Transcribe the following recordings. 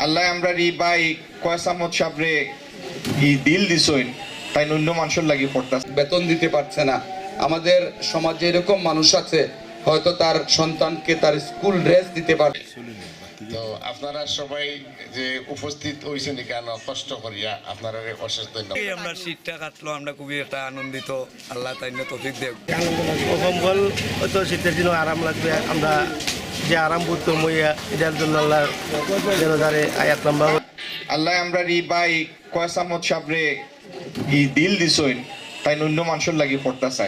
আল্লাহ আমরা রি বাই কয়েস আহমদ সাবরে ই দিল দিছইন তাই অন্য মানুষের লাগি পড়তাছে, বেতন দিতে পারছে না। আমাদের সমাজে এরকম মানুষ আছে হয়তো তার সন্তানকে তার স্কুল ড্রেস দিতে পারে। তো আপনারা সবাই যে উপস্থিত হয়েছেন এখানে কষ্ট করিয়া আপনারা অশেষ ধন্যবাদ। আমরা শীতটা কাটলো, আমরা খুবই একটা আনন্দিত। আল্লাহ তাই তৌফিক দেব। কম্বল হয়তো শীতের দিনও আরাম লাগবে, আমরা যে আরাম করতে মইয়া এটার জন্য আল্লাহ যেন তারে আয়াত লম্বা। আল্লাহ আমরা রি বাই কয়েস আহমদ সাবরে ই দিল দিছইন তাই অন্য মানুষের লাগি পড়তাছে।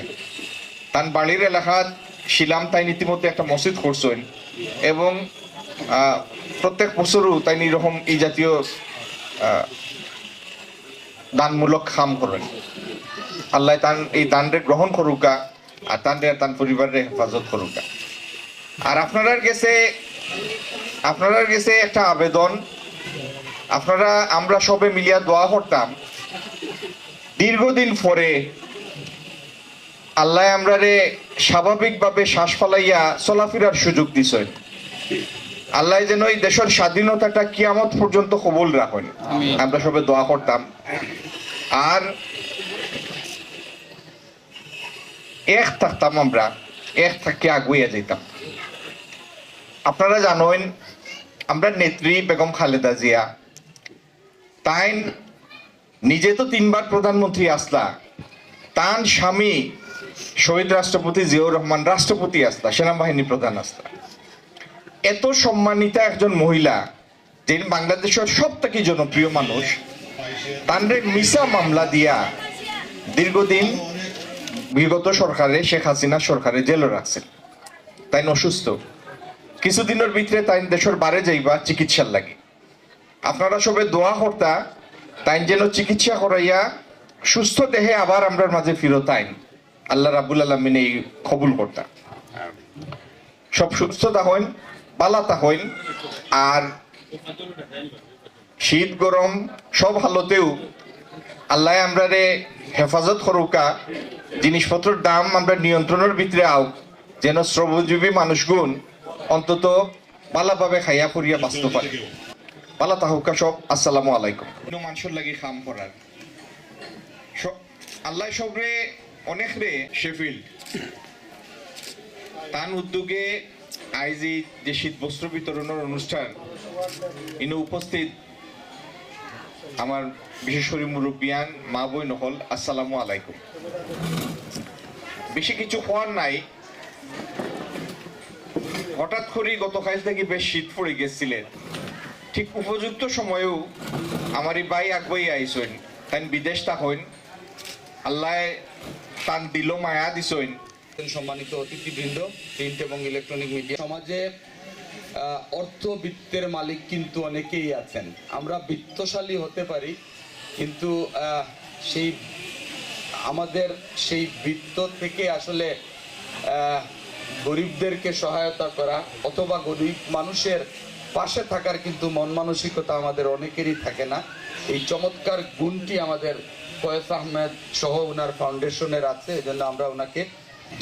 তান বাড়ির এলাকাত শিলাম তাই ইতিমধ্যে একটা মসজিদ করছেন এবং প্রত্যেক বছরও তাই এরকম এই জাতীয় দানমূলক কাম করেন। আল্লাহ তান এই দানরে গ্রহণ করুকা আর তান পরিবারের হেফাজত করুকা। আর আপনার কাছে একটা আবেদন, আমরা সবে মিলিয়া দোয়া করতাম দীর্ঘদিন পরে আল্লাহ আমরারে স্বাভাবিকভাবে শ্বাস ফালাইয়া চলাফেরার সুযোগ দিছেন। আল্লাহ যেন এই দেশের স্বাধীনতাটা কিয়ামত পর্যন্ত কবুল রাখেন, আমরা সবে দোয়া করতাম। আর এক থাকতাম, আমরা এক থাকি আগুইয়া যেতাম। আপনারা জানেন আমরা নেত্রী বেগম খালেদা জিয়া তাই নিজে তো 3 বার প্রধানমন্ত্রী আসলা, তার স্বামী শহীদ রাষ্ট্রপতি জিয়াউর রহমান রাষ্ট্রপতি আসলা, সেনাবাহিনী প্রধান আসলা। এত সম্মানিতা একজন মহিলা যে বাংলাদেশের সব থেকে জনপ্রিয় মানুষ, তানরে মিসা মামলা দিয়া দীর্ঘদিন বিগত সরকারে শেখ হাসিনা সরকারে জেলে রাখছেন। তাই অসুস্থ, কিছুদিনের ভিতরে তাই দেশের বারে যাইবা চিকিৎসার লাগে। আপনারা সবে দোয়া করতা তাই যেন চিকিৎসা করাইয়া সুস্থ দেহে আবার আমরা মাঝে ফিরত আইন, আল্লাহ রাব্বুল আলামিন এই কবুল করতা। সব সুস্থতা হইন, পালাতা হইন। আর শীত গরম সব হালতেও আল্লাহ আমরারে হেফাজত করুকা, জিনিসপত্রের দাম আমরা নিয়ন্ত্রণের ভিতরে আও, যেন শ্রমজীবী মানুষগুন অন্তত পালাভাবে খাইয়া পড়িয়া বাঁচতে পারে। পালা তাহুকা সব। আসসালামু আলাইকুম। মানুষের লাগি কাম করার আল্লাহ সবরে অনেক রে শেফিল্ড তান উদ্যোগে আইজি যে শীত বস্ত্র বিতরণের অনুষ্ঠান ইনো উপস্থিত আমার বিশেষ করে মুরব্বিয়ান মা বই নহল, আসসালামু আলাইকুম। বেশি কিছু হওয়ার নাই, হঠাৎ করে গতকাল থেকে বেশ শীত পড়ে গেছিলেন। ঠিক উপযুক্ত সময়েও আমার এই ভাই আগুয়াই আইসেন, তাই বিদেশ তা হইন, আল্লাহ তান দিল মায়া দিছেন। সম্মানিত অতিথিবৃন্দ, প্রিন্ট এবং ইলেকট্রনিক মিডিয়া, সমাজে অর্থবিত্তের মালিক কিন্তু অনেকেই আছেন। আমরা বিত্তশালী হতে পারি, কিন্তু আমাদের সেই বিত্ত থেকে আসলে গরিবদেরকে সহায়তা করা অথবা গরিব মানুষের পাশে থাকার কিন্তু মন মানসিকতা আমাদের অনেকেরই থাকে না। এই চমৎকার গুণটি আমাদের কয়েস আহমেদ সহ ওনার ফাউন্ডেশনের আছে, এজন্য আমরা ওনাকে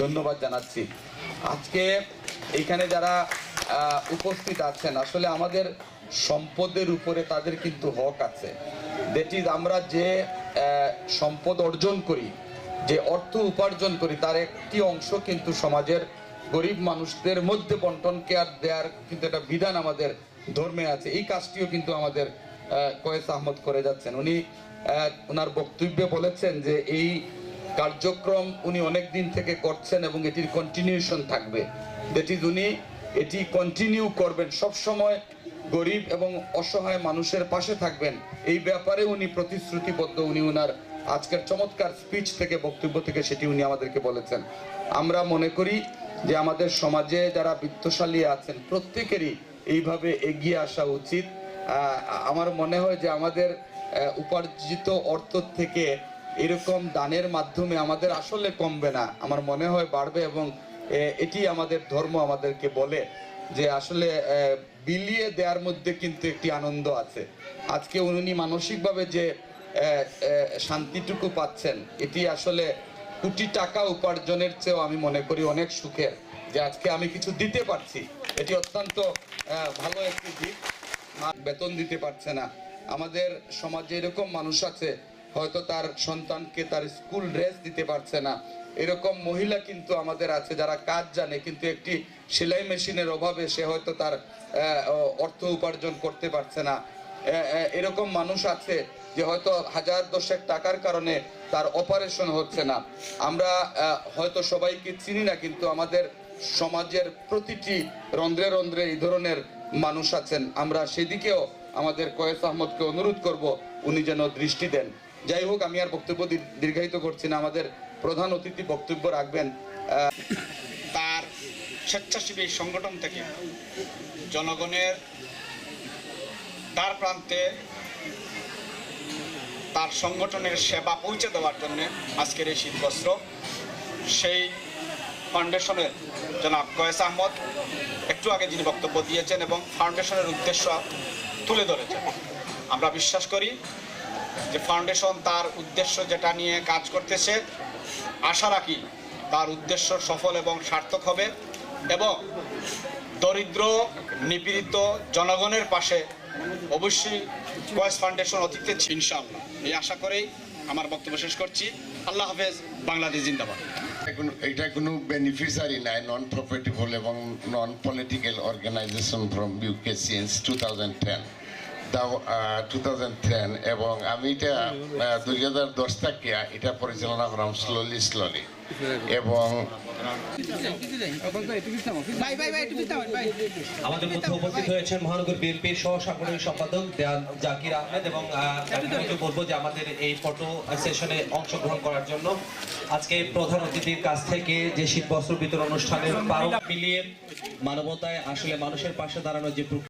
ধন্যবাদ জানাচ্ছি। আজকে এখানে যারা উপস্থিত আছেন, আসলে আমাদের সম্পদের উপরে তাদের কিন্তু হক আছে। দ্যাট ইজ, আমরা যে সম্পদ অর্জন করি, যে অর্থ উপার্জন করি, তার একটি অংশ কিন্তু সমাজের গরিব মানুষদের মধ্যে বন্টনকে আর দেওয়ার কিন্তু একটা বিধান আমাদের ধর্মে আছে। এই কাজটিও কিন্তু আমাদের কয়েস আহমদ করে যাচ্ছেন। উনি ওনার বক্তব্যে বলেছেন যে এই কার্যক্রম উনি অনেক দিন থেকে করছেন এবং এটির কন্টিনিউশন থাকবে। দ্যাট ইজ, উনি এটি কন্টিনিউ করবেন, সব সময় গরিব এবং অসহায় মানুষের পাশে থাকবেন, এই ব্যাপারে উনি প্রতিশ্রুতিবদ্ধ। উনি ওনার আজকের চমৎকার স্পিচ থেকে, বক্তব্য থেকে সেটি উনি আমাদেরকে বলেছেন। আমরা মনে করি যে আমাদের সমাজে যারা বিত্তশালী আছেন প্রত্যেকেরই এইভাবে এগিয়ে আসা উচিত। আমার মনে হয় যে আমাদের উপার্জিত অর্থ থেকে এরকম দানের মাধ্যমে আমাদের আসলে কমবে না, আমার মনে হয় বাড়বে। এবং এটি আমাদের ধর্ম আমাদেরকে বলে যে আসলে বিলিয়ে দেওয়ার মধ্যে কিন্তু একটি আনন্দ আছে। আজকে উনি মানসিকভাবে যে শান্তিটুকু পাচ্ছেন, এটি আসলে কোটি টাকা উপার্জনের চেয়েও আমি মনে করি অনেক সুখের, যে আজকে আমি কিছু দিতে পারছি, এটি অত্যন্ত ভালো একটি দিক। বেতন দিতে পারছে না। আমাদের সমাজে এরকম মানুষ আছে হয়তো তার সন্তানকে তার স্কুল ড্রেস দিতে পারছে না। এরকম মহিলা কিন্তু আমাদের আছে যারা কাজ জানে কিন্তু একটি সেলাই মেশিনের অভাবে সে হয়তো তার অর্থ উপার্জন করতে পারছে না। এরকম মানুষ আছে যে হয়তো 1000-10 টাকার কারণে তার অপারেশন হচ্ছে না। আমরা হয়তো সবাইকে চিনি না কিন্তু আমাদের সমাজের প্রতিটি রন্ধ্রে রন্ধ্রে এই ধরনের মানুষ আছেন। আমরা সেদিকেও আমাদের কয়েস আহমদকে অনুরোধ করব উনি যেন দৃষ্টি দেন। যাই হোক, আমি আর বক্তব্য দীর্ঘায়িত করছি না। আমাদের প্রধান অতিথি বক্তব্য রাখবেন। তার স্বেচ্ছাসেবী সংগঠন থেকে জনগণের দ্বার প্রান্তে তার সংগঠনের সেবা পৌঁছে দেওয়ার জন্য আজকের এই শীতবস্ত্র সেই ফাউন্ডেশনের জনাব কয়েস আহমদ একটু আগে যিনি বক্তব্য দিয়েছেন এবং ফাউন্ডেশনের উদ্দেশ্য তুলে ধরেছেন। আমরা বিশ্বাস করি যে ফাউন্ডেশন তার উদ্দেশ্য যেটা নিয়ে কাজ করতেছে, আশা রাখি তার উদ্দেশ্য সফল এবং সার্থক হবে এবং দরিদ্র নিপীড়িত জনগণের পাশে অবশ্যই কয়েস ফাউন্ডেশন অতীতে ইনশাআল্লাহ। এই আশা করেই আমার বক্তব্য শেষ করছি। আল্লাহ হাফেজ, বাংলাদেশ জিন্দাবাদ। এটা কোনো বেনিফিশিয়ারি নাই, নন প্রফিটেবল এবং non political organisation from UK since 2010 এবং আমি এটা 2010 থেকে এটা পরিচালনা করলাম স্লোলি এবং আমাদের মধ্যে উপস্থিত হয়েছেন মহানগর বিএনপির সহ সাংগঠনিক সম্পাদক দেওয়ান জাকির আহমেদ এবং বলবো যে আমাদের এই ফটো সেশনে অংশগ্রহণ করার জন্য আজকে প্রধান অতিথির কাছ থেকে যে শীতবস্ত্র বিতরণ অনুষ্ঠানের মিলিয়ে মানবতায় আসলে মানুষের পাশে দাঁড়ানোর যে